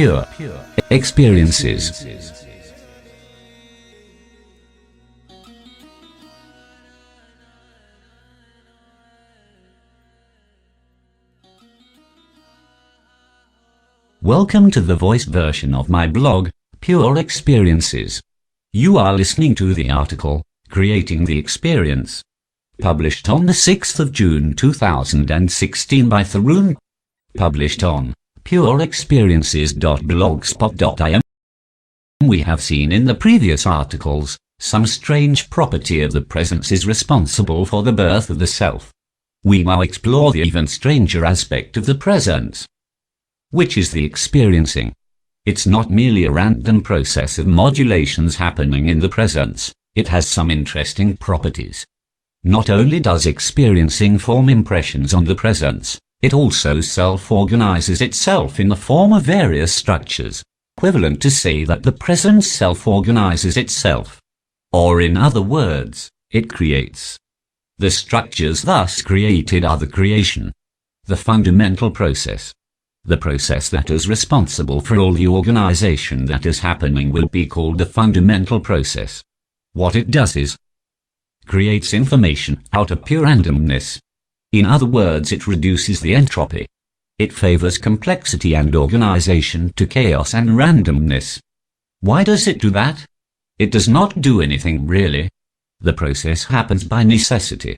pure experiences. Welcome to the voice version of my blog, Pure Experiences. You are listening to the article, Creating the Experience, published on the 6th of June 2016 by Tarun, published on pureexperiences.blogspot.im. We have seen in the previous articles, some strange property of the presence is responsible for the birth of the self. We now explore the even stranger aspect of the presence, which is the experiencing. It's not merely a random process of modulations happening in the presence, it has some interesting properties. Not only does experiencing form impressions on the presence, it also self-organizes itself in the form of various structures, equivalent to say that the presence self-organizes itself. Or in other words, it creates. The structures thus created are the creation, the fundamental process. The process that is responsible for all the organization that is happening will be called the fundamental process. What it does is creates information out of pure randomness. In other words, it reduces the entropy. It favors complexity and organization to chaos and randomness. Why does it do that? It does not do anything really. The process happens by necessity.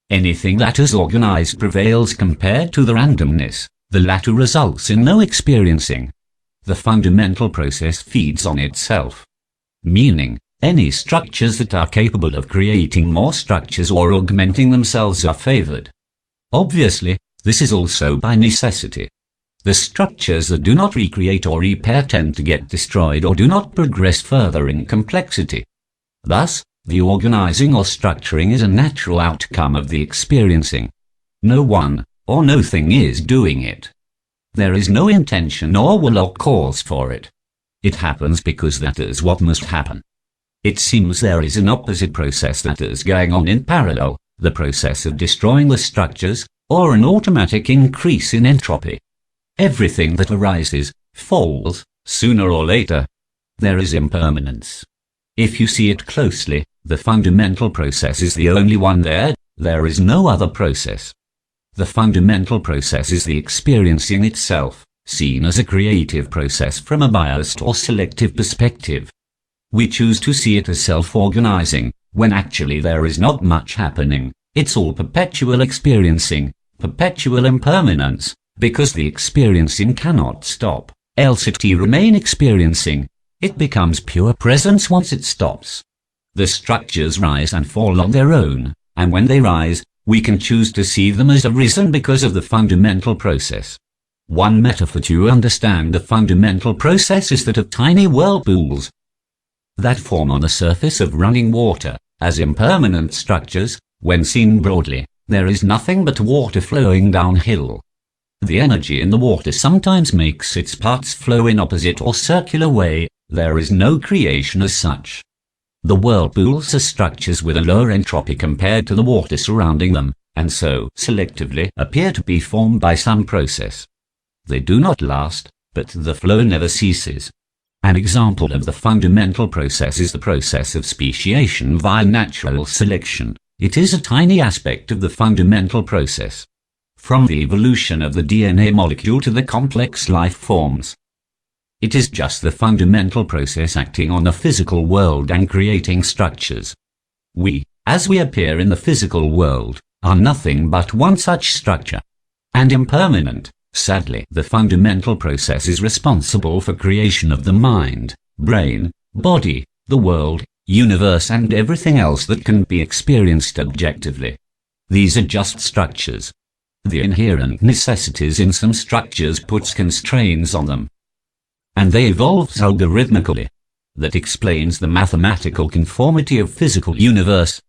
Anything that is organized prevails compared to the randomness. The latter results in no experiencing. The fundamental process feeds on itself. Meaning, any structures that are capable of creating more structures or augmenting themselves are favored. Obviously, this is also by necessity. The structures that do not recreate or repair tend to get destroyed or do not progress further in complexity. Thus, the organizing or structuring is a natural outcome of the experiencing. No one or no thing is doing it. There is no intention or will or cause for it. It happens because that is what must happen. It seems there is an opposite process that is going on in parallel, the process of destroying the structures, or an automatic increase in entropy. Everything that arises, falls, sooner or later. There is impermanence. If you see it closely, the fundamental process is the only one there is no other process. The fundamental process is the experiencing itself, seen as a creative process from a biased or selective perspective. We choose to see it as self-organizing, when actually there is not much happening. It's all perpetual experiencing, perpetual impermanence, because the experiencing cannot stop, else it remain experiencing. It becomes pure presence once it stops. The structures rise and fall on their own, and when they rise, we can choose to see them as arisen because of the fundamental process. One metaphor to understand the fundamental process is that of tiny whirlpools that form on the surface of running water. As impermanent structures, when seen broadly, there is nothing but water flowing downhill. The energy in the water sometimes makes its parts flow in opposite or circular way. There is no creation as such. The whirlpools are structures with a lower entropy compared to the water surrounding them, and so, selectively, appear to be formed by some process. They do not last, but the flow never ceases. An example of the fundamental process is the process of speciation via natural selection. It is a tiny aspect of the fundamental process. From the evolution of the DNA molecule to the complex life forms. It is just the fundamental process acting on the physical world and creating structures. We, as we appear in the physical world, are nothing but one such structure. And impermanent. Sadly, the fundamental process is responsible for creation of the mind, brain, body, the world, universe and everything else that can be experienced objectively. These are just structures. The inherent necessities in some structures puts constraints on them. And they evolve algorithmically. That explains the mathematical conformity of physical universe.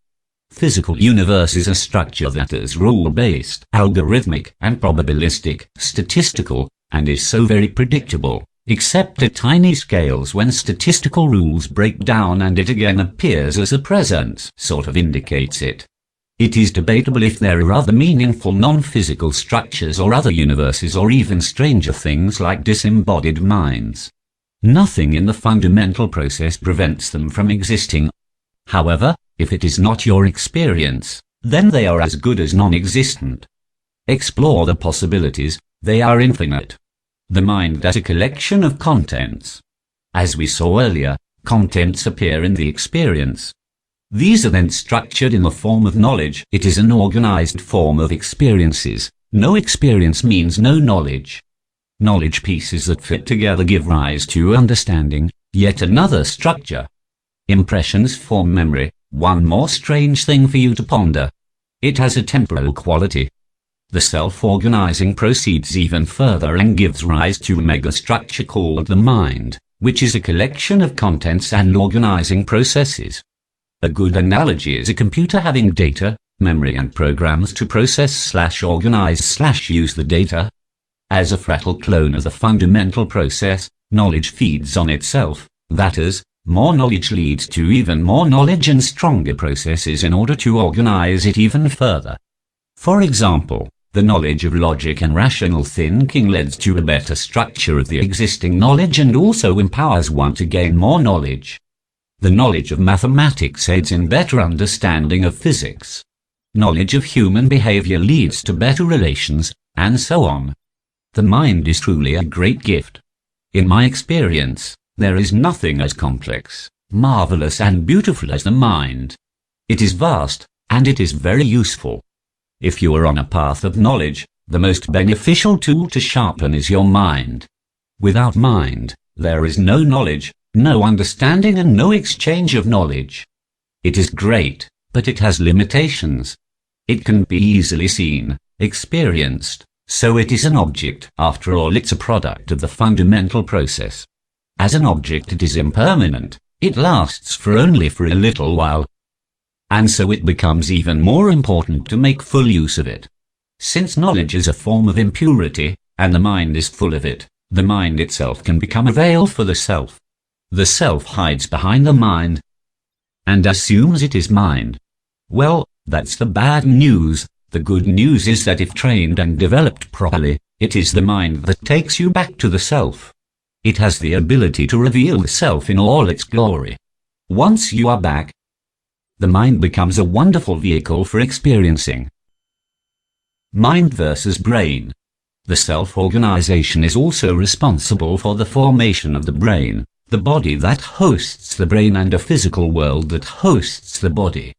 Physical universe is a structure that is rule-based, algorithmic, and probabilistic, statistical, and is so very predictable, except at tiny scales when statistical rules break down and it again appears as a presence, sort of indicates it. It is debatable if there are other meaningful non-physical structures or other universes or even stranger things like disembodied minds. Nothing in the fundamental process prevents them from existing. However, if it is not your experience, then they are as good as non-existent. Explore the possibilities, they are infinite. The mind as a collection of contents. As we saw earlier, contents appear in the experience. These are then structured in the form of knowledge. It is an organized form of experiences. No experience means no knowledge. Knowledge pieces that fit together give rise to understanding, yet another structure. Impressions form memory, one more strange thing for you to ponder. It has a temporal quality. The self-organizing proceeds even further and gives rise to a megastructure called the mind, which is a collection of contents and organizing processes. A good analogy is a computer having data, memory and programs to process/organize/use the data. As a fractal clone of the fundamental process, knowledge feeds on itself. That is, more knowledge leads to even more knowledge and stronger processes in order to organize it even further. For example, the knowledge of logic and rational thinking leads to a better structure of the existing knowledge and also empowers one to gain more knowledge. The knowledge of mathematics aids in better understanding of physics. Knowledge of human behavior leads to better relations, and so on. The mind is truly a great gift. In my experience, there is nothing as complex, marvelous and beautiful as the mind. It is vast, and it is very useful. If you are on a path of knowledge, the most beneficial tool to sharpen is your mind. Without mind, there is no knowledge, no understanding and no exchange of knowledge. It is great, but it has limitations. It can be easily seen, experienced, so it is an object. After all, it's a product of the fundamental process. As an object it is impermanent, it lasts for only a little while. And so it becomes even more important to make full use of it. Since knowledge is a form of impurity, and the mind is full of it, the mind itself can become a veil for the self. The self hides behind the mind and assumes it is mind. Well, that's the bad news. The good news is that if trained and developed properly, it is the mind that takes you back to the self. It has the ability to reveal the self in all its glory. Once you are back, the mind becomes a wonderful vehicle for experiencing. Mind versus brain. The self-organization is also responsible for the formation of the brain, the body that hosts the brain and a physical world that hosts the body.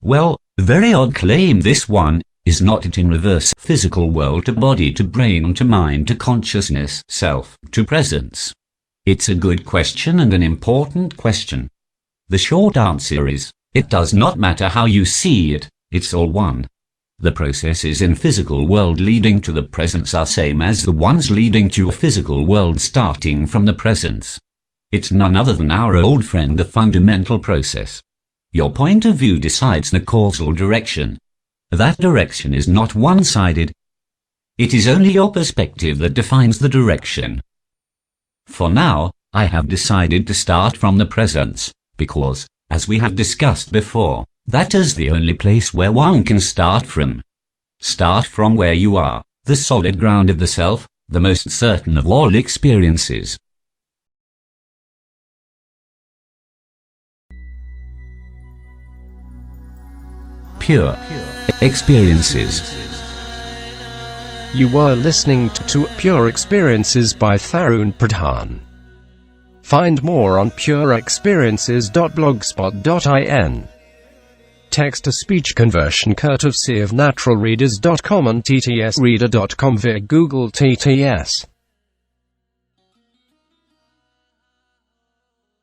Well, very odd claim this one, is not it in reverse? Physical world to body to brain to mind to consciousness, self to presence. It's a good question and an important question. The short answer is, it does not matter how you see it, it's all one. The processes in physical world leading to the presence are same as the ones leading to a physical world starting from the presence. It's none other than our old friend the fundamental process. Your point of view decides the causal direction. That direction is not one-sided. It is only your perspective that defines the direction. For now, I have decided to start from the presence, because, as we have discussed before, that is the only place where one can start from. Start from where you are, the solid ground of the self, the most certain of all experiences. Pure experiences. You were listening to Pure Experiences by Tarun Pradhaan. Find more on pureexperiences.blogspot.in. Text-to-speech conversion courtesy of naturalreaders.com and ttsreader.com via Google TTS.